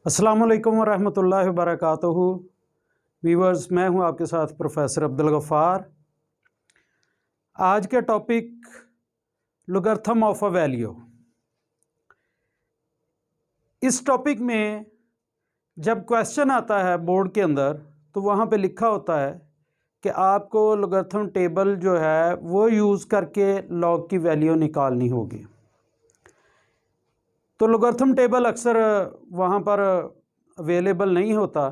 अस्सलाम वालेकुम वरहमतुल्लाहि वबरकातुहू। वीवर्स, मैं हूं आपके साथ प्रोफेसर अब्दुल गफ़ार। आज के topic logarithm of a value. इस टॉपिक में जब क्वेश्चन आता है बोर्ड के अंदर तो वहां पे लिखा होता है कि आपको लोगरिथम टेबल जो है वो यूज़ करके लॉग की वैल्यू निकालनी होगी। तो लोगरिथम टेबल अक्सर वहाँ पर अवेलेबल नहीं होता,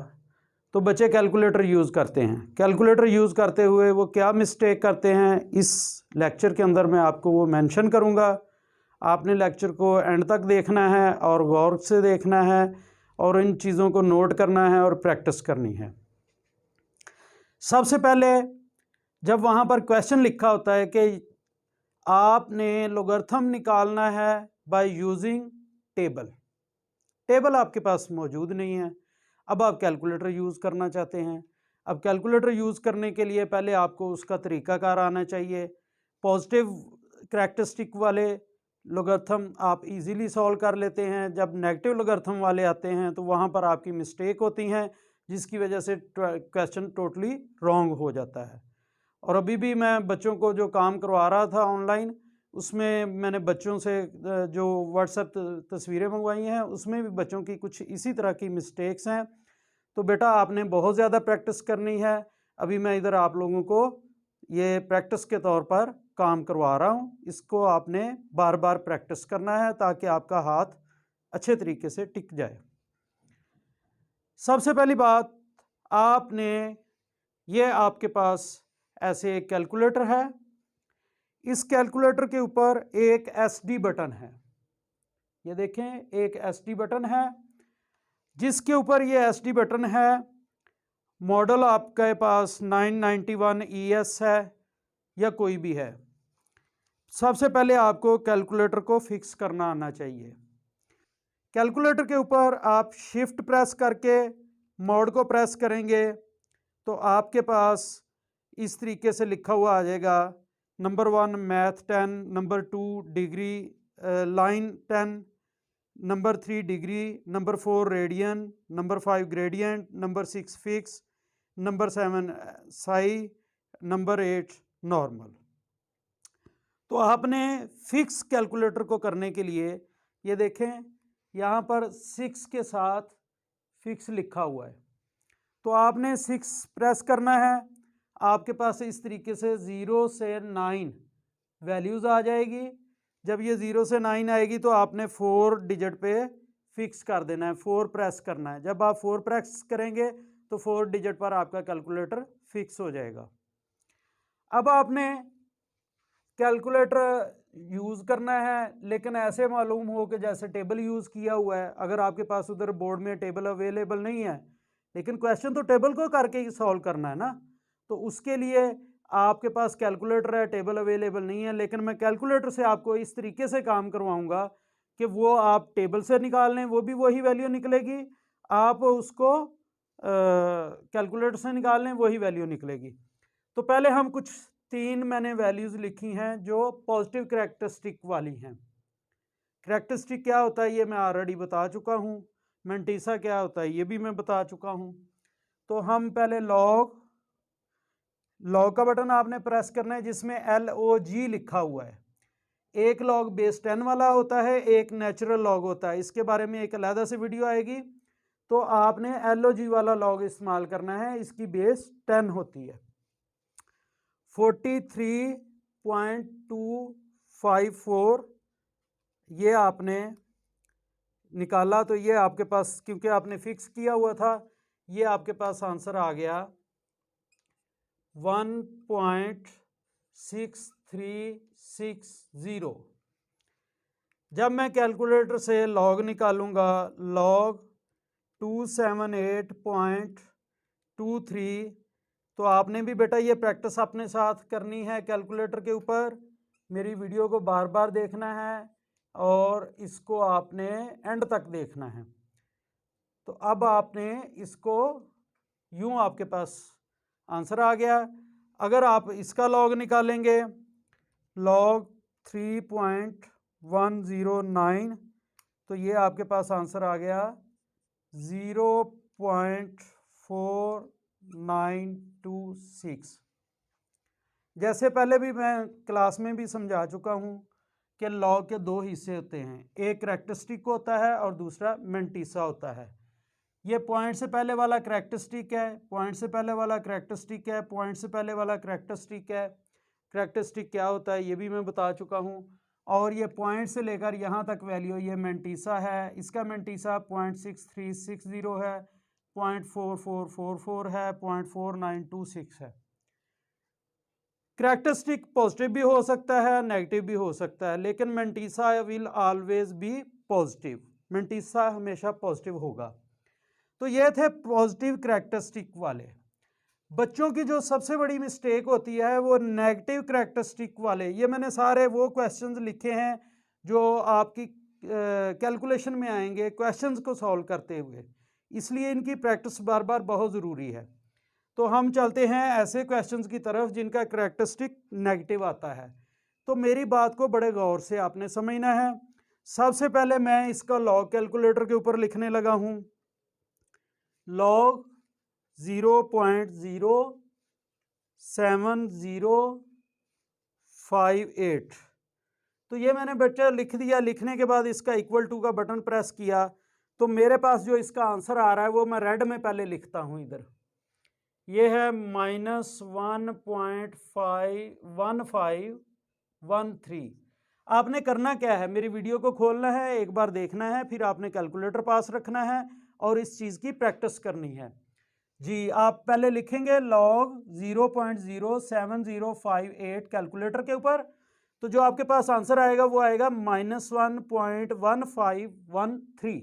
तो बच्चे कैलकुलेटर यूज़ करते हैं। कैलकुलेटर यूज़ करते हुए वो क्या मिस्टेक करते हैं, इस लेक्चर के अंदर मैं आपको वो मेंशन करूँगा। आपने लेक्चर को एंड तक देखना है और गौर से देखना है और इन चीज़ों को नोट करना है और प्रैक्टिस करनी है। सबसे पहले जब वहाँ पर क्वेश्चन लिखा होता है कि आपने लोगरिथम निकालना है बाय यूजिंग टेबल, टेबल आपके पास मौजूद नहीं है, अब आप कैलकुलेटर यूज़ करना चाहते हैं। अब कैलकुलेटर यूज़ करने के लिए पहले आपको उसका तरीकाकार आना चाहिए। पॉजिटिव करैक्टरिस्टिक वाले लोगरिथम आप इजीली सॉल्व कर लेते हैं। जब नेगेटिव लोगरिथम वाले आते हैं तो वहाँ पर आपकी मिस्टेक होती हैं, जिसकी वजह से क्वेश्चन टोटली रॉन्ग हो जाता है। और अभी भी मैं बच्चों को जो काम करवा रहा था ऑनलाइन, उसमें मैंने बच्चों से जो व्हाट्सएप तस्वीरें मंगवाई हैं उसमें भी बच्चों की कुछ इसी तरह की मिस्टेक्स हैं। तो बेटा आपने बहुत ज़्यादा प्रैक्टिस करनी है। अभी मैं इधर आप लोगों को ये प्रैक्टिस के तौर पर काम करवा रहा हूँ। इसको आपने बार बार प्रैक्टिस करना है ताकि आपका हाथ अच्छे तरीके से टिक जाए। सबसे पहली बात, आपने ये आपके पास ऐसे एक कैलकुलेटर है। इस कैलकुलेटर के ऊपर एक एसडी बटन है। ये देखें, एक एसडी बटन है। जिसके ऊपर ये एसडी बटन है, मॉडल आपके पास 991 ES है या कोई भी है। सबसे पहले आपको कैलकुलेटर को फिक्स करना आना चाहिए। कैलकुलेटर के ऊपर आप शिफ्ट प्रेस करके मोड को प्रेस करेंगे तो आपके पास इस तरीके से लिखा हुआ आ जाएगा, number 1 math 10, number 2 degree line 10, number 3 degree, number 4 radian, number 5 gradient, number 6 fix, number 7 Sai, number 8 normal. तो आपने फिक्स कैलकुलेटर को करने के लिए ये देखें, यहाँ पर 6 के साथ फिक्स लिखा हुआ है। तो आपने 6 प्रेस करना है। आपके पास इस तरीके से 0 से 9 वैल्यूज़ आ जाएगी। जब ये 0 से 9 आएगी तो आपने 4 डिजिट पे फिक्स कर देना है, 4 प्रेस करना है। जब आप 4 प्रेस करेंगे तो 4 डिजिट पर आपका कैलकुलेटर फिक्स हो जाएगा। अब आपने कैलकुलेटर यूज़ करना है, लेकिन ऐसे मालूम हो कि जैसे टेबल यूज़ किया हुआ है। अगर आपके पास उधर बोर्ड में टेबल अवेलेबल नहीं है, लेकिन क्वेश्चन तो टेबल को करके ही सॉल्व करना है ना, तो उसके लिए आपके पास कैलकुलेटर है, टेबल अवेलेबल नहीं है। लेकिन मैं कैलकुलेटर से आपको इस तरीके से काम करवाऊंगा कि वो आप टेबल से निकाल लें, वो भी वही वैल्यू निकलेगी। आप उसको कैलकुलेटर से निकाल लें, वही वैल्यू निकलेगी। तो पहले हम कुछ 3 मैंने वैल्यूज़ लिखी हैं जो पॉजिटिव करैक्टरिस्टिक वाली हैं। करैक्टरिस्टिक क्या होता है ये मैं ऑलरेडी बता चुका हूँ। मैंटीसा क्या होता है ये भी मैं बता चुका हूँ। तो हम पहले लॉग का बटन आपने प्रेस करना है, जिसमें LOG लिखा हुआ है। एक लॉग बेस 10 वाला होता है, एक नेचुरल लॉग होता है। इसके बारे में एक अलग से वीडियो आएगी। तो आपने LOG वाला लॉग इस्तेमाल करना है, इसकी बेस 10 होती है। 43.254 ये आपने निकाला तो ये आपके पास, क्योंकि आपने फिक्स किया हुआ था, ये आपके पास आंसर आ गया 1.6360। जब मैं कैलकुलेटर से लॉग निकालूंगा, लॉग 278.23, तो आपने भी बेटा ये प्रैक्टिस अपने साथ करनी है कैलकुलेटर के ऊपर। मेरी वीडियो को बार बार देखना है और इसको आपने एंड तक देखना है। तो अब आपने इसको यूं, आपके पास आंसर आ गया। अगर आप इसका लॉग निकालेंगे, लॉग 3.109, तो ये आपके पास आंसर आ गया 0.4926। जैसे पहले भी मैं क्लास में भी समझा चुका हूँ कि लॉग के दो हिस्से होते हैं, एक करैक्टरिस्टिक होता है और दूसरा मेंटिसा होता है। ये पॉइंट से पहले वाला करैक्टरिस्टिक है, पॉइंट से पहले वाला करैक्टरिस्टिक है, पॉइंट से पहले वाला करैक्टरिस्टिक है। करैक्टरिस्टिक क्या होता है ये भी मैं बता चुका हूँ। और ये पॉइंट से लेकर यहाँ तक वैल्यू ये मेंटिसा है, इसका मेंटिसा 0.6360 है, 0.4444 है, 0.4926 है। करैक्टरिस्टिक पॉजिटिव भी हो सकता है, नेगेटिव भी हो सकता है, लेकिन mantissa will always be positive. Mantissa हमेशा पॉजिटिव होगा। तो ये थे पॉजिटिव करैक्टरिस्टिक वाले। बच्चों की जो सबसे बड़ी मिस्टेक होती है वो नेगेटिव करैक्टरिस्टिक वाले। ये मैंने सारे वो क्वेश्चंस लिखे हैं जो आपकी कैलकुलेशन में आएंगे क्वेश्चंस को सॉल्व करते हुए, इसलिए इनकी प्रैक्टिस बार बार बहुत ज़रूरी है। तो हम चलते हैं ऐसे क्वेश्चंस की तरफ जिनका करैक्टरिस्टिक नेगेटिव आता है। तो मेरी बात को बड़े गौर से आपने समझना है। सबसे पहले मैं इसका लॉग कैलकुलेटर के ऊपर लिखने लगा हूँ। लॉग 0.07058। तो ये मैंने बच्चा लिख दिया। लिखने के बाद इसका इक्वल टू का बटन प्रेस किया तो मेरे पास जो इसका आंसर आ रहा है वो मैं रेड में पहले लिखता हूँ। इधर ये है -1.1513। आपने करना क्या है, मेरी वीडियो को खोलना है, एक बार देखना है, फिर आपने कैलकुलेटर पास रखना है और इस चीज़ की प्रैक्टिस करनी है। जी, आप पहले लिखेंगे लॉग 0.07058 कैलकुलेटर के ऊपर, तो जो आपके पास आंसर आएगा वो आएगा -1.1513।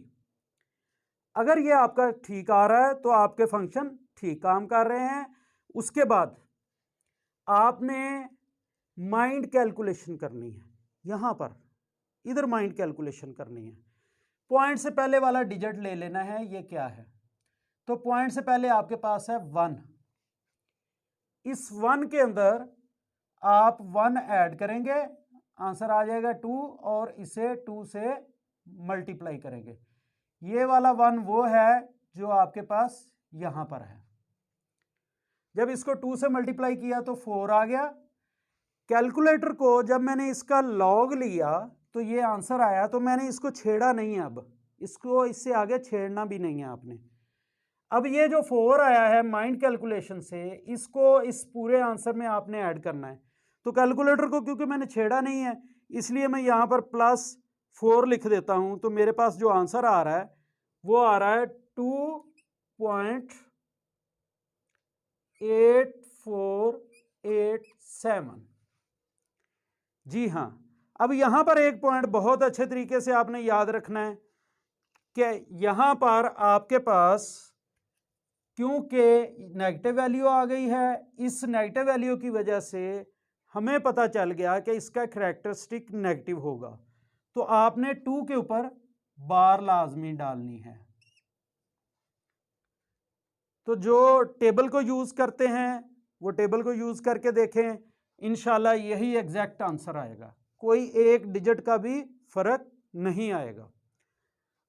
अगर ये आपका ठीक आ रहा है तो आपके फंक्शन ठीक काम कर रहे हैं। उसके बाद आपने माइंड कैलकुलेशन करनी है। यहां पर इधर माइंड कैलकुलेशन करनी है। पॉइंट से पहले वाला डिजिट ले लेना है। ये क्या है, तो पॉइंट से पहले आपके पास है 1। इस 1 के अंदर आप 1 ऐड करेंगे, आंसर आ जाएगा 2 और इसे 2 से मल्टीप्लाई करेंगे। ये वाला 1 वो है जो आपके पास यहां पर है। जब इसको 2 से मल्टीप्लाई किया तो 4 आ गया। कैलकुलेटर को जब मैंने इसका लॉग लिया तो ये आंसर आया, तो मैंने इसको छेड़ा नहीं है। अब इसको इससे आगे छेड़ना भी नहीं है आपने। अब ये जो 4 आया है माइंड कैलकुलेशन से, इसको इस पूरे आंसर में आपने ऐड करना है। तो कैलकुलेटर को क्योंकि मैंने छेड़ा नहीं है इसलिए मैं यहाँ पर +4 लिख देता हूँ। तो मेरे पास जो आंसर आ रहा है वो आ रहा है 2.8487। जी हाँ। अब यहां पर एक पॉइंट बहुत अच्छे तरीके से आपने याद रखना है कि यहां पर आपके पास क्योंकि नेगेटिव वैल्यू आ गई है, इस नेगेटिव वैल्यू की वजह से हमें पता चल गया कि इसका करैक्टरिस्टिक नेगेटिव होगा। तो आपने 2 के ऊपर बार लाजमी डालनी है। तो जो टेबल को यूज करते हैं वो टेबल को यूज करके देखें, इंशाल्लाह यही एग्जैक्ट आंसर आएगा, कोई एक डिजिट का भी फर्क नहीं आएगा।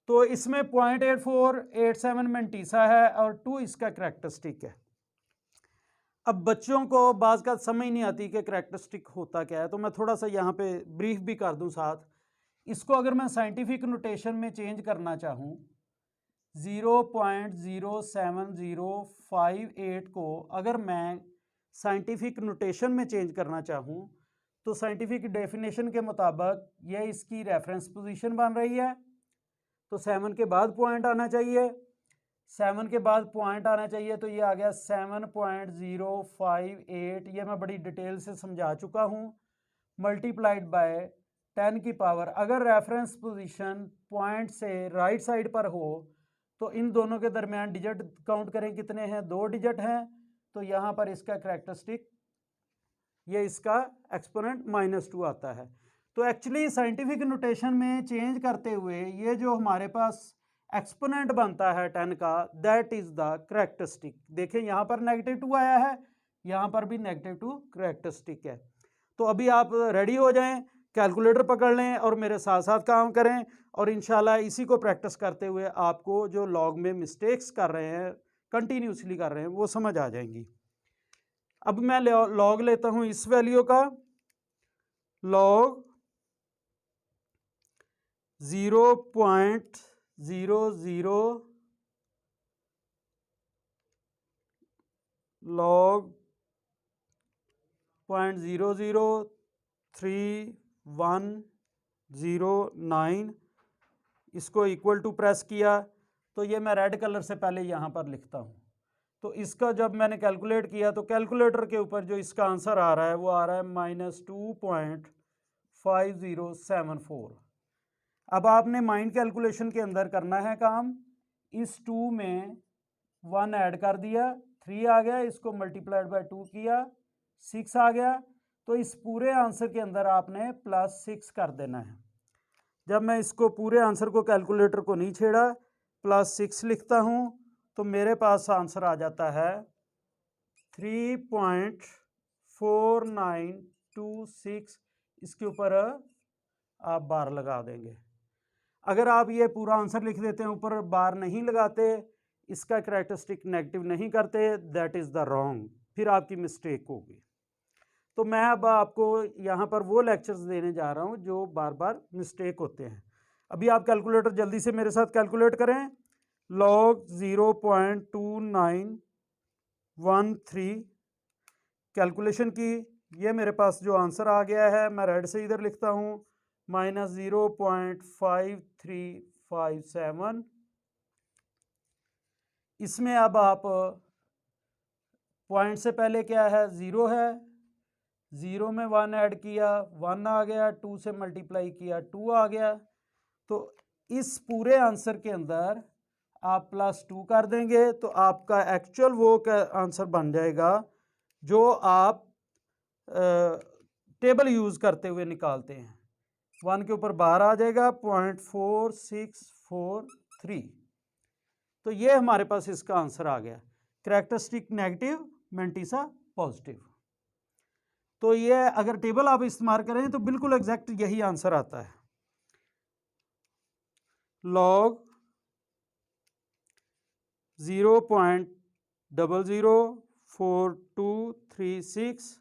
तो इसमें 0.8487 मेंटिसा है और 2 इसका करैक्टरिस्टिक है। अब बच्चों को बाज़ का समझ नहीं आती कि करैक्टरिस्टिक होता क्या है, तो मैं थोड़ा सा यहाँ पे ब्रीफ भी कर दूँ साथ। इसको अगर मैं साइंटिफिक नोटेशन में चेंज करना चाहूँ, 0.07058 को अगर मैं साइंटिफिक नोटेशन में चेंज करना चाहूँ तो साइंटिफिक डेफिनेशन के मुताबिक ये इसकी रेफरेंस पोजीशन बन रही है। तो 7 के बाद पॉइंट आना चाहिए, 7 के बाद पॉइंट आना चाहिए, तो ये आ गया 7.058। ये मैं बड़ी डिटेल से समझा चुका हूँ। मल्टीप्लाइड बाय 10 की पावर, अगर रेफरेंस पोजीशन पॉइंट से राइट साइड पर हो तो इन दोनों के दरमियान डिजिट काउंट करें कितने हैं, 2 डिजिट हैं। तो यहाँ पर इसका करैक्टरिस्टिक ये इसका एक्सपोनेंट -2 आता है। तो एक्चुअली साइंटिफिक नोटेशन में चेंज करते हुए ये जो हमारे पास एक्सपोनेंट बनता है 10 का, दैट इज द करैक्टरिस्टिक। देखें यहाँ पर -2 आया है, यहाँ पर भी -2 करैक्टरिस्टिक है। तो अभी आप रेडी हो जाएं कैलकुलेटर पकड़ लें और मेरे साथ साथ काम करें, और इंशाल्लाह इसी को प्रैक्टिस करते हुए आपको जो लॉग में मिस्टेक्स कर रहे हैं, कंटिन्यूसली कर रहे हैं, वो समझ आ जाएंगी। अब मैं लॉग लेता हूं इस वैल्यू का, लॉग 0.00 log 0.0031109, इसको इक्वल टू प्रेस किया तो ये मैं रेड कलर से पहले यहाँ पर लिखता हूँ। तो इसका जब मैंने कैलकुलेट किया तो कैलकुलेटर के ऊपर जो इसका आंसर आ रहा है वो आ रहा है -2.5074। अब आपने माइंड कैलकुलेशन के अंदर करना है काम, इस 2 में 1 ऐड कर दिया, 3 आ गया, इसको मल्टीप्लाइड बाय 2 किया, 6 आ गया, तो इस पूरे आंसर के अंदर आपने +6 कर देना है। जब मैं इसको पूरे आंसर को कैलकुलेटर को नहीं छेड़ा, +6 लिखता हूं तो मेरे पास आंसर आ जाता है 3.4926। इसके ऊपर आप बार लगा देंगे। अगर आप ये पूरा आंसर लिख देते हैं, ऊपर बार नहीं लगाते, इसका कैरेक्टरिस्टिक नेगेटिव नहीं करते, दैट इज़ द रॉन्ग, फिर आपकी मिस्टेक होगी। तो मैं अब आपको यहाँ पर वो लेक्चर्स देने जा रहा हूँ जो बार बार मिस्टेक होते हैं। अभी आप कैलकुलेटर जल्दी से मेरे साथ कैलकुलेट करें। लॉग 0.2913 कैलकुलेशन की, ये मेरे पास जो आंसर आ गया है, मैं रेड से इधर लिखता हूँ -0.5357। इसमें अब आप पॉइंट से पहले क्या है, 0 है, 0 में 1 ऐड किया, 1 आ गया, 2 से मल्टीप्लाई किया, 2 आ गया। तो इस पूरे आंसर के अंदर आप +2 कर देंगे तो आपका एक्चुअल वो आंसर बन जाएगा जो आप टेबल यूज़ करते हुए निकालते हैं। 1 के ऊपर बार आ जाएगा 0.4643। तो ये हमारे पास इसका आंसर आ गया, कैरेक्टरिस्टिक नेगेटिव, मेंटिसा पॉजिटिव। तो ये अगर टेबल आप इस्तेमाल करें तो बिल्कुल एग्जैक्ट यही आंसर आता है। लॉग 0.004236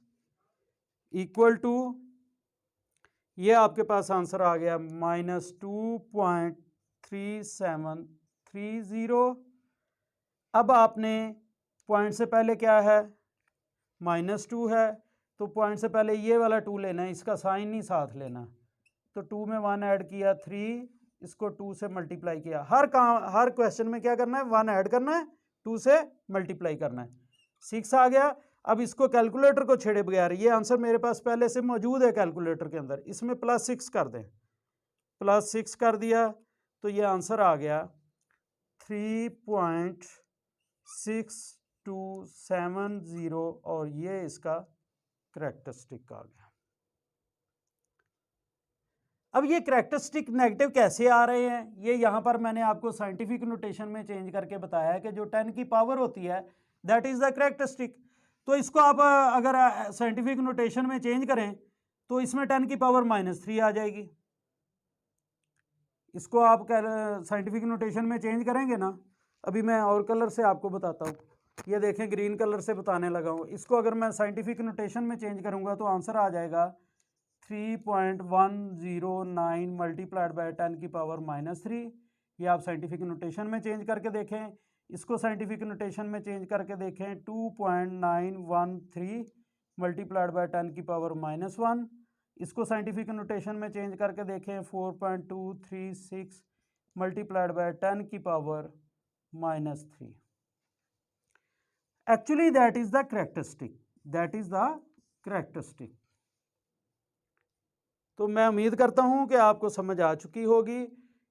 इक्वल टू, ये आपके पास आंसर आ गया -2.3730। अब आपने पॉइंट से पहले क्या है, -2 है, तो पॉइंट से पहले ये वाला 2 लेना है, इसका साइन नहीं साथ लेना। तो 2 में 1 ऐड किया, 3, इसको 2 से मल्टीप्लाई किया। हर क्वेश्चन में क्या करना है, 1 ऐड करना है, 2 से मल्टीप्लाई करना है, 6 आ गया। अब इसको कैलकुलेटर को छेड़े बगैर, ये आंसर मेरे पास पहले से मौजूद है कैलकुलेटर के अंदर, इसमें +6 कर दें, +6 कर दिया तो ये आंसर आ गया 3.6270, और ये इसका कैरेक्टरिस्टिक आ गया। अब ये कैरेक्टरिस्टिक नेगेटिव कैसे आ रहे हैं, ये यहाँ पर मैंने आपको साइंटिफिक नोटेशन में चेंज करके बताया है कि जो 10 की पावर होती है दैट इज़ द कैरेक्टरिस्टिक। तो इसको आप अगर साइंटिफिक नोटेशन में चेंज करें तो इसमें 10 की पावर -3 आ जाएगी। इसको आप साइंटिफिक नोटेशन में चेंज करेंगे ना, अभी मैं और कलर से आपको बताता हूँ, ये देखें ग्रीन कलर से बताने लगा हूँ। इसको अगर मैं साइंटिफिक नोटेशन में चेंज करूँगा तो आंसर आ जाएगा 3.109 मल्टीप्लाइड बाय 10 की पावर -3। ये आप साइंटिफिक नोटेशन में चेंज करके देखें, इसको साइंटिफिक नोटेशन में चेंज करके देखें 2.913 मल्टीप्लाइड बाय 10 की पावर -1। इसको साइंटिफिक नोटेशन में चेंज करके देखें 4.236 मल्टीप्लाइड बाय 10 की power -3। Actually that is the characteristic, that is the characteristic. तो मैं उम्मीद करता हूं कि आपको समझ आ चुकी होगी।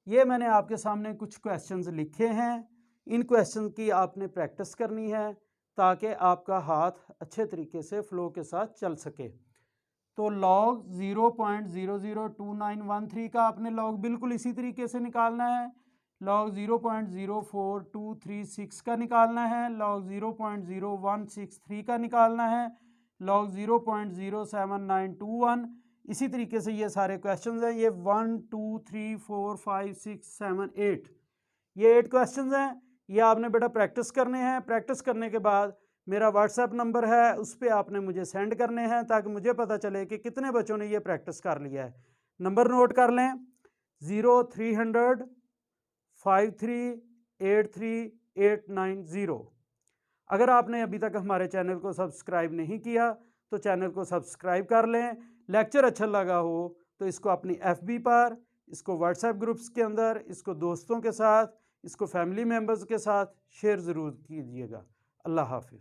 ये मैंने आपके सामने कुछ क्वेश्चंस लिखे हैं, इन क्वेश्चन की आपने प्रैक्टिस करनी है ताकि आपका हाथ अच्छे तरीके से फ्लो के साथ चल सके। तो लॉग 0.002913 का आपने लॉग बिल्कुल इसी तरीके से निकालना है, लॉग 0.04236 का निकालना है, लॉग 0.0163 का निकालना है, लॉग 0.07921, इसी तरीके से ये सारे क्वेश्चंस हैं, ये 1 2 3 4 5 6 7 8, ये 8 क्वेश्चंस हैं। ये आपने बेटा प्रैक्टिस करने हैं। प्रैक्टिस करने के बाद मेरा व्हाट्सएप नंबर है, उस पर आपने मुझे सेंड करने हैं ताकि मुझे पता चले कि कितने बच्चों ने ये प्रैक्टिस कर लिया है। नंबर नोट कर लें, 0300 5383 अगर आपने अभी तक हमारे चैनल को सब्सक्राइब नहीं किया तो चैनल को सब्सक्राइब कर लें। लेक्चर अच्छा लगा हो तो इसको अपनी FB पर, इसको व्हाट्सएप ग्रुप्स के अंदर, इसको दोस्तों के साथ, इसको फैमिली मेम्बर्स के साथ शेयर ज़रूर कीजिएगा। अल्लाह हाफिज़।